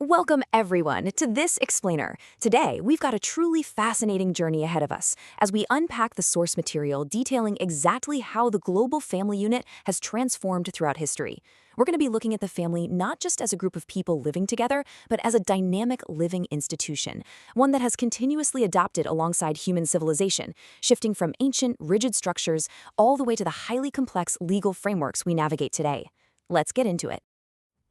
Welcome, everyone, to this explainer. Today, we've got a truly fascinating journey ahead of us as we unpack the source material detailing exactly how the global family unit has transformed throughout history. We're going to be looking at the family not just as a group of people living together, but as a dynamic living institution, one that has continuously adapted alongside human civilization, shifting from ancient, rigid structures all the way to the highly complex legal frameworks we navigate today. Let's get into it.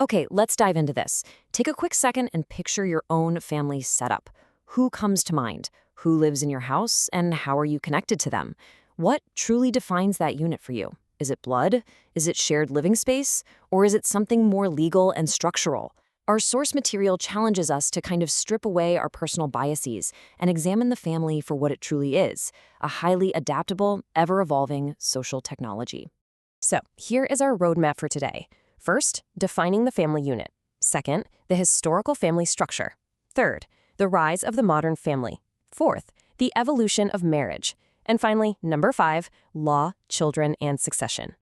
Okay, let's dive into this. Take a quick second and picture your own family setup. Who comes to mind? Who lives in your house, and how are you connected to them? What truly defines that unit for you? Is it blood? Is it shared living space? Or is it something more legal and structural? Our source material challenges us to kind of strip away our personal biases and examine the family for what it truly is, a highly adaptable, ever-evolving social technology. So, here is our roadmap for today. First, defining the family unit. Second, the historical family structure. Third, the rise of the modern family. Fourth, the evolution of marriage. And finally, number 5, law, children, and succession.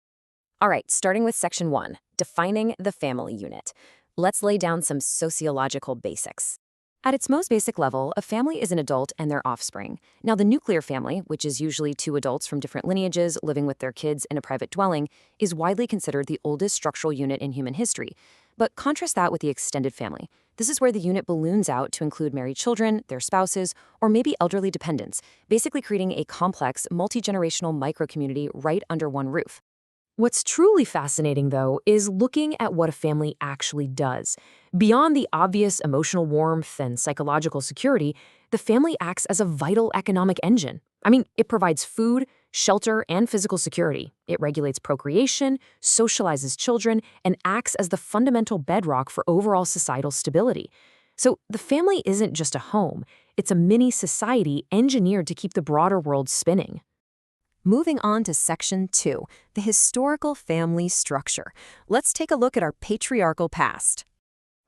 All right, starting with section 1, defining the family unit. Let's lay down some sociological basics. At its most basic level, a family is an adult and their offspring. Now, the nuclear family, which is usually 2 adults from different lineages living with their kids in a private dwelling, is widely considered the oldest structural unit in human history. But contrast that with the extended family. This is where the unit balloons out to include married children, their spouses, or maybe elderly dependents, basically creating a complex, multi-generational microcommunity right under one roof. What's truly fascinating, though, is looking at what a family actually does. Beyond the obvious emotional warmth and psychological security, the family acts as a vital economic engine. It provides food, shelter, and physical security. It regulates procreation, socializes children, and acts as the fundamental bedrock for overall societal stability. So the family isn't just a home, it's a mini society engineered to keep the broader world spinning. Moving on to section 2, the historical family structure. Let's take a look at our patriarchal past.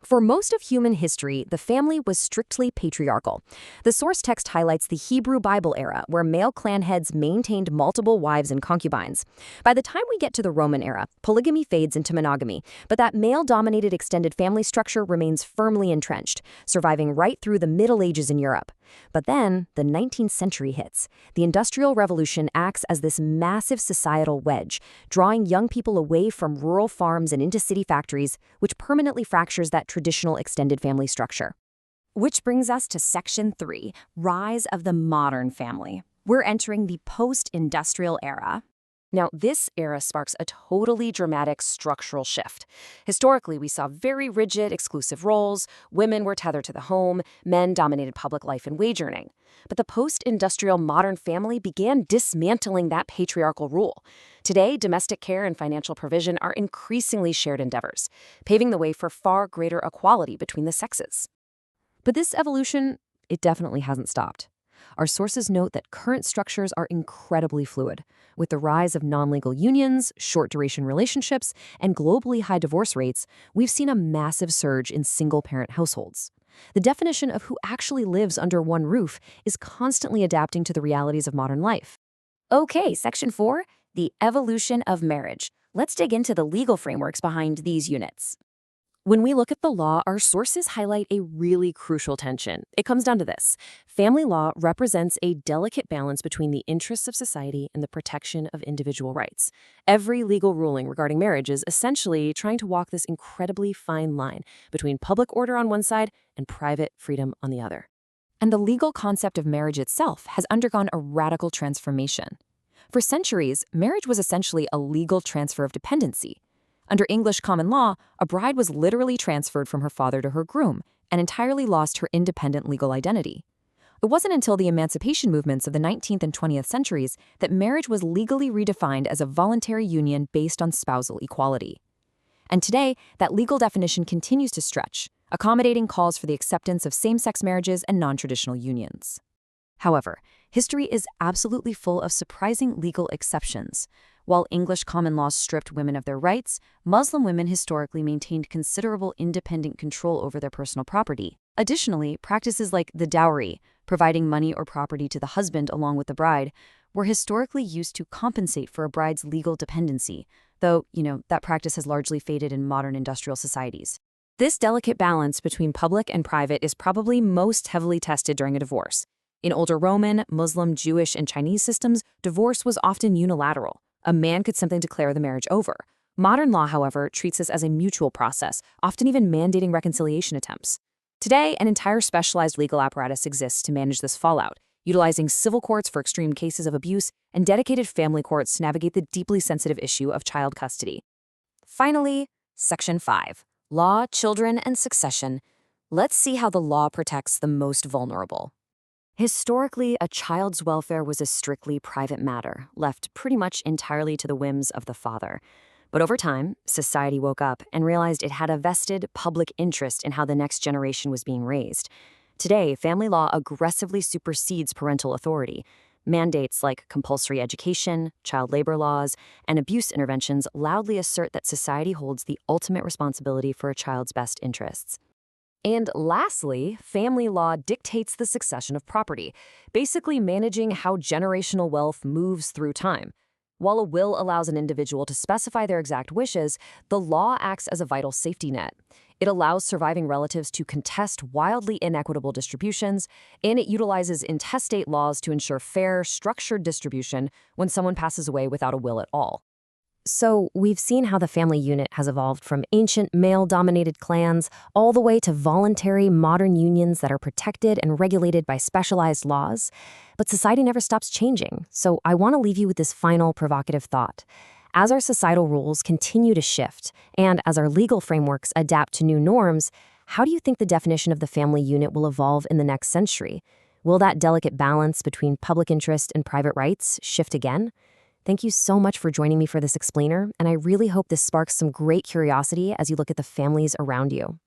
For most of human history, the family was strictly patriarchal. The source text highlights the Hebrew Bible era, where male clan heads maintained multiple wives and concubines. By the time we get to the Roman era, polygamy fades into monogamy, but that male-dominated extended family structure remains firmly entrenched, surviving right through the Middle Ages in Europe. But then, the 19th century hits. The Industrial Revolution acts as this massive societal wedge, drawing young people away from rural farms and into city factories, which permanently fractures that traditional extended family structure. Which brings us to section 3, rise of the modern family. We're entering the post-industrial era. Now, this era sparks a totally dramatic structural shift. Historically, we saw very rigid, exclusive roles. Women were tethered to the home. Men dominated public life and wage earning. But the post-industrial modern family began dismantling that patriarchal rule. Today, domestic care and financial provision are increasingly shared endeavors, paving the way for far greater equality between the sexes. But this evolution, it definitely hasn't stopped. Our sources note that current structures are incredibly fluid. With the rise of non-legal unions, short-duration relationships, and globally high divorce rates, we've seen a massive surge in single-parent households. The definition of who actually lives under one roof is constantly adapting to the realities of modern life. Okay, section 4, the evolution of marriage. Let's dig into the legal frameworks behind these units. When we look at the law, our sources highlight a really crucial tension. It comes down to this. Family law represents a delicate balance between the interests of society and the protection of individual rights. Every legal ruling regarding marriage is essentially trying to walk this incredibly fine line between public order on one side and private freedom on the other. And the legal concept of marriage itself has undergone a radical transformation. For centuries, marriage was essentially a legal transfer of dependency. Under English common law, a bride was literally transferred from her father to her groom and entirely lost her independent legal identity. It wasn't until the emancipation movements of the 19th and 20th centuries that marriage was legally redefined as a voluntary union based on spousal equality. And today, that legal definition continues to stretch, accommodating calls for the acceptance of same-sex marriages and non-traditional unions. However, history is absolutely full of surprising legal exceptions. While English common law stripped women of their rights, Muslim women historically maintained considerable independent control over their personal property. Additionally, practices like the dowry, providing money or property to the husband along with the bride, were historically used to compensate for a bride's legal dependency, though, that practice has largely faded in modern industrial societies. This delicate balance between public and private is probably most heavily tested during a divorce. In older Roman, Muslim, Jewish, and Chinese systems, divorce was often unilateral. A man could simply declare the marriage over. Modern law, however, treats this as a mutual process, often even mandating reconciliation attempts. Today, an entire specialized legal apparatus exists to manage this fallout, utilizing civil courts for extreme cases of abuse and dedicated family courts to navigate the deeply sensitive issue of child custody. Finally, Section 5. Law, Children, and Succession. Let's see how the law protects the most vulnerable. Historically, a child's welfare was a strictly private matter, left pretty much entirely to the whims of the father. But over time, society woke up and realized it had a vested public interest in how the next generation was being raised. Today, family law aggressively supersedes parental authority. Mandates like compulsory education, child labor laws, and abuse interventions loudly assert that society holds the ultimate responsibility for a child's best interests. And lastly, family law dictates the succession of property, basically managing how generational wealth moves through time. While a will allows an individual to specify their exact wishes, the law acts as a vital safety net. It allows surviving relatives to contest wildly inequitable distributions, and it utilizes intestate laws to ensure fair, structured distribution when someone passes away without a will at all. So, we've seen how the family unit has evolved from ancient male-dominated clans all the way to voluntary modern unions that are protected and regulated by specialized laws. But society never stops changing, so I want to leave you with this final provocative thought. As our societal rules continue to shift, and as our legal frameworks adapt to new norms, how do you think the definition of the family unit will evolve in the next century? Will that delicate balance between public interest and private rights shift again? Thank you so much for joining me for this explainer, and I really hope this sparks some great curiosity as you look at the families around you.